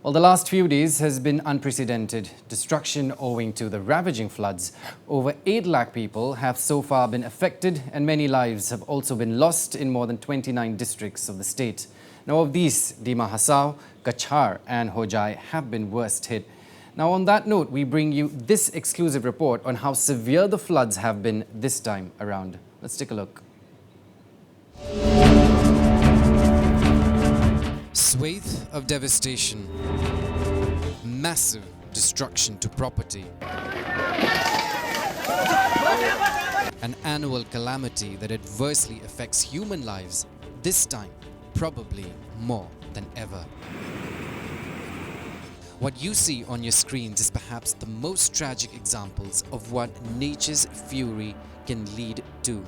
Well, the last few days has been unprecedented destruction owing to the ravaging floods. Over 8 lakh people have so far been affected and many lives have also been lost in more than 29 districts of the state. Now, of these, Dima Hasao, Cachar and Hojai have been worst hit. Now, on that note, we bring you this exclusive report on how severe the floods have been this time around. Let's take a look. Swathe of devastation, massive destruction to property, an annual calamity that adversely affects human lives, this time probably more than ever. What you see on your screens is perhaps the most tragic examples of what nature's fury can lead to.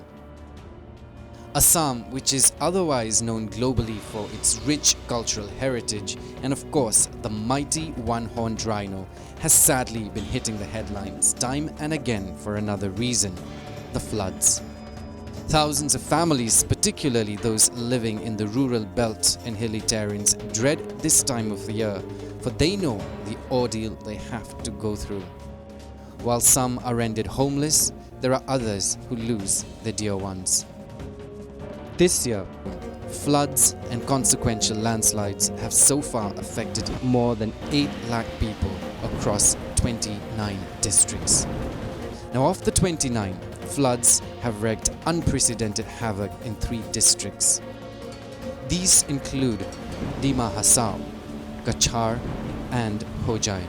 Assam, which is otherwise known globally for its rich cultural heritage and of course the mighty one-horned rhino, has sadly been hitting the headlines time and again for another reason: the floods. Thousands of families, particularly those living in the rural belt and hilly terrains, dread this time of the year, for they know the ordeal they have to go through. While some are rendered homeless, there are others who lose their dear ones. This year, floods and consequential landslides have so far affected more than 8 lakh people across 29 districts. Now, of the 29, floods have wreaked unprecedented havoc in 3 districts. These include Dima Hasao, Cachar and Hojai.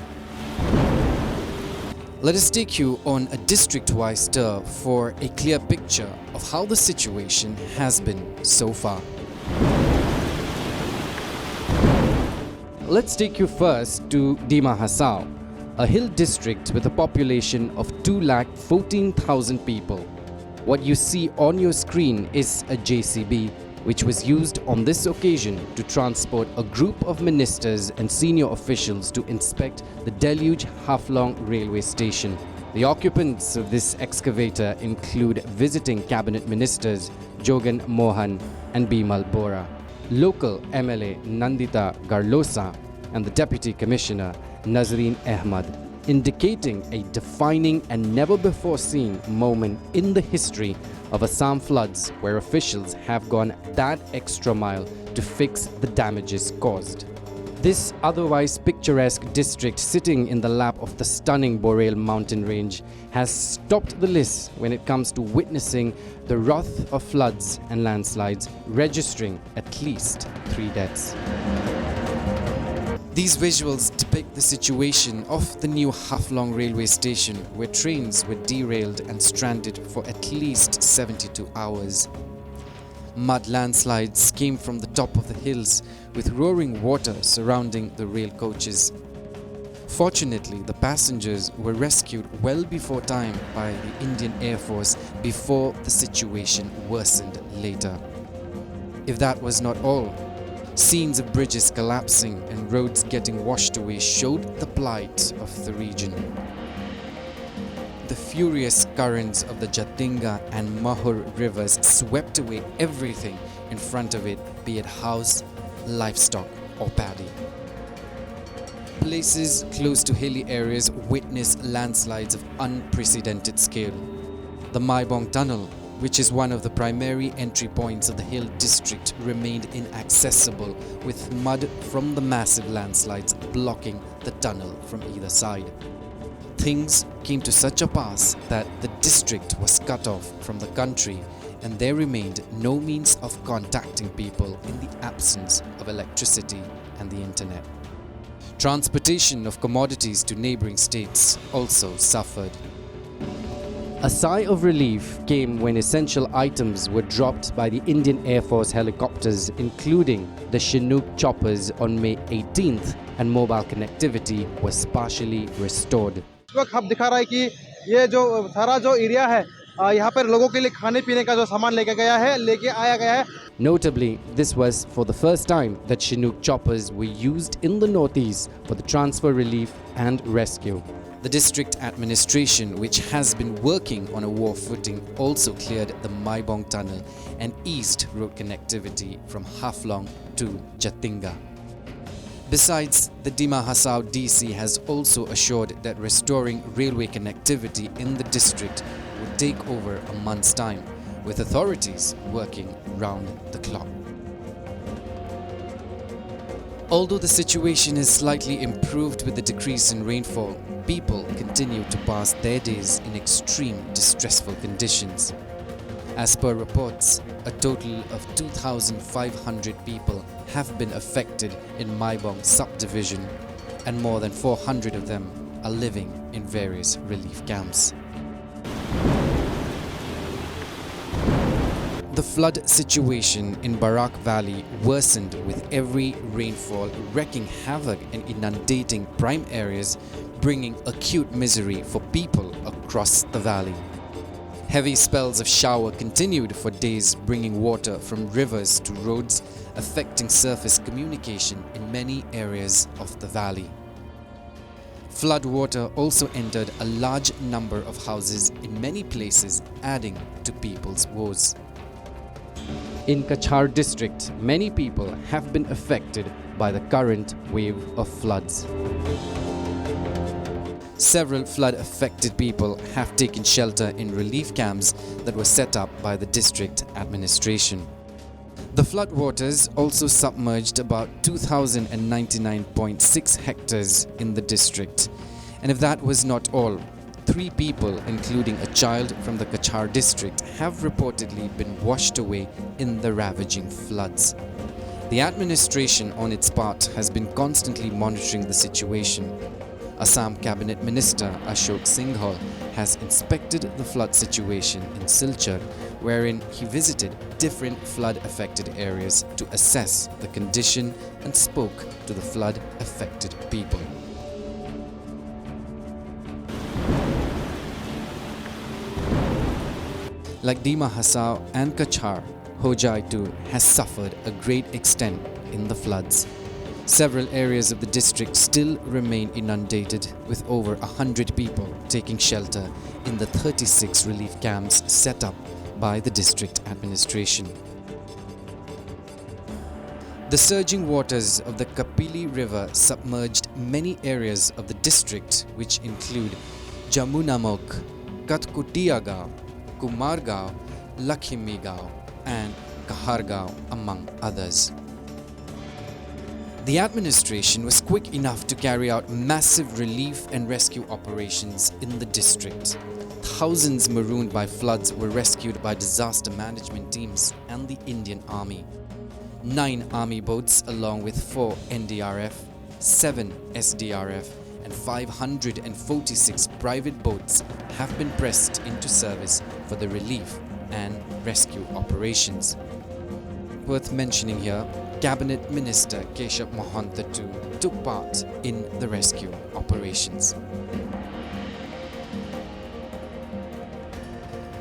Let us take you on a district-wise tour for a clear picture of how the situation has been so far. Let's take you first to Dima Hasao, a hill district with a population of 2,14,000 people. What you see on your screen is a JCB, which was used on this occasion to transport a group of ministers and senior officials to inspect the deluged Haflong railway station. The occupants of this excavator include visiting cabinet ministers Jogan Mohan and Bimal Bora, local MLA Nandita Garlosa and the Deputy Commissioner Nazreen Ahmad, indicating a defining and never-before-seen moment in the history of Assam floods, where officials have gone that extra mile to fix the damages caused. This otherwise picturesque district, sitting in the lap of the stunning Boreal mountain range, has topped the list when it comes to witnessing the wrath of floods and landslides, registering at least 3 deaths. These visuals depict the situation of the new Haflong railway station, where trains were derailed and stranded for at least 72 hours. Mud landslides came from the top of the hills, with roaring water surrounding the rail coaches. Fortunately, the passengers were rescued well before time by the Indian Air Force before the situation worsened later. If that was not all, scenes of bridges collapsing and roads getting washed away showed the plight of the region. The furious currents of the Jatinga and Mahur rivers swept away everything in front of it, be it house, livestock or paddy. Places close to hilly areas witnessed landslides of unprecedented scale. The Maibong Tunnel, which is one of the primary entry points of the hill district, remained inaccessible, with mud from the massive landslides blocking the tunnel from either side. Things came to such a pass that the district was cut off from the country, and there remained no means of contacting people in the absence of electricity and the internet. Transportation of commodities to neighboring states also suffered. A sigh of relief came when essential items were dropped by the Indian Air Force helicopters, including the Chinook choppers on May 18th, and mobile connectivity was partially restored. अब दिखा रहा है कि ये जो सारा जो area है यहाँ पर लोगों के लिए खाने पीने का जो सामान लेके आया गया है. Notably, this was for the first time that Chinook choppers were used in the northeast for the transfer relief and rescue. The district administration, which has been working on a war footing, also cleared the Maibong Tunnel and eased road connectivity from Haflong to Jatinga. Besides, the Dima Hasao DC has also assured that restoring railway connectivity in the district would take over a month's time, with authorities working round the clock. Although the situation is slightly improved with the decrease in rainfall, people continue to pass their days in extreme distressful conditions. As per reports, a total of 2,500 people have been affected in Maibong subdivision, and more than 400 of them are living in various relief camps. The flood situation in Barak Valley worsened with every rainfall, wreaking havoc and inundating prime areas, bringing acute misery for people across the valley. Heavy spells of shower continued for days, bringing water from rivers to roads, affecting surface communication in many areas of the valley. Flood water also entered a large number of houses in many places, adding to people's woes. In Cachar district, many people have been affected by the current wave of floods. Several flood-affected people have taken shelter in relief camps that were set up by the district administration. The floodwaters also submerged about 2,099.6 hectares in the district. And if that was not all, 3 people, including a child from the Cachar district, have reportedly been washed away in the ravaging floods. The administration, on its part, has been constantly monitoring the situation. Assam Cabinet Minister 𝐀𝐬𝐬𝐿 𝐀𝐧𝐧𝐮𝐚𝐥 has inspected the flood situation in Silchar, wherein he visited different flood-affected areas to assess the condition and spoke to the flood-affected people. Like Dima Hasao and Cachar, Hojai too has suffered a great extent in the floods. Several areas of the district still remain inundated, with over 100 people taking shelter in the 36 relief camps set up by the district administration. The surging waters of the Kapili River submerged many areas of the district, which include Jamunamok, 𝐓𝐡𝐞 𝐀𝐬𝐬𝐿 𝐿 and 𝐾𝐻𝐴𝐿, among others. The administration was quick enough to carry out massive relief and rescue operations in the district. Thousands marooned by floods were rescued by disaster management teams and the Indian Army. 9 army boats along with 4 NDRF, 7 SDRF and 546 private boats have been pressed into service for the relief and rescue operations. Worth mentioning here, Cabinet Minister 𝐀𝐬𝐬𝐿 took part in the rescue operations.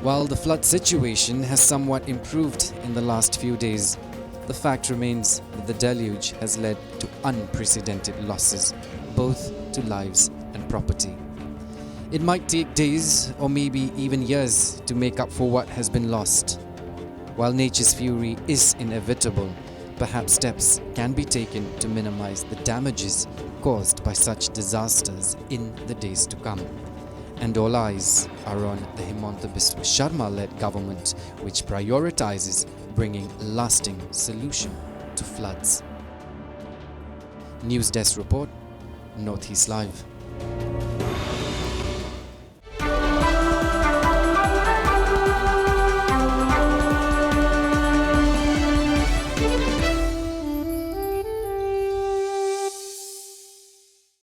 While the flood situation has somewhat improved in the last few days, the fact remains that the deluge has led to unprecedented losses, both to lives and property. It might take days or maybe even years to make up for what has been lost. While nature's fury is inevitable, perhaps steps can be taken to minimize the damages caused by such disasters in the days to come. And all eyes are on the Himanta Biswa Sharma-led government, which prioritizes bringing lasting solution to floods. News Desk Report, Northeast Live.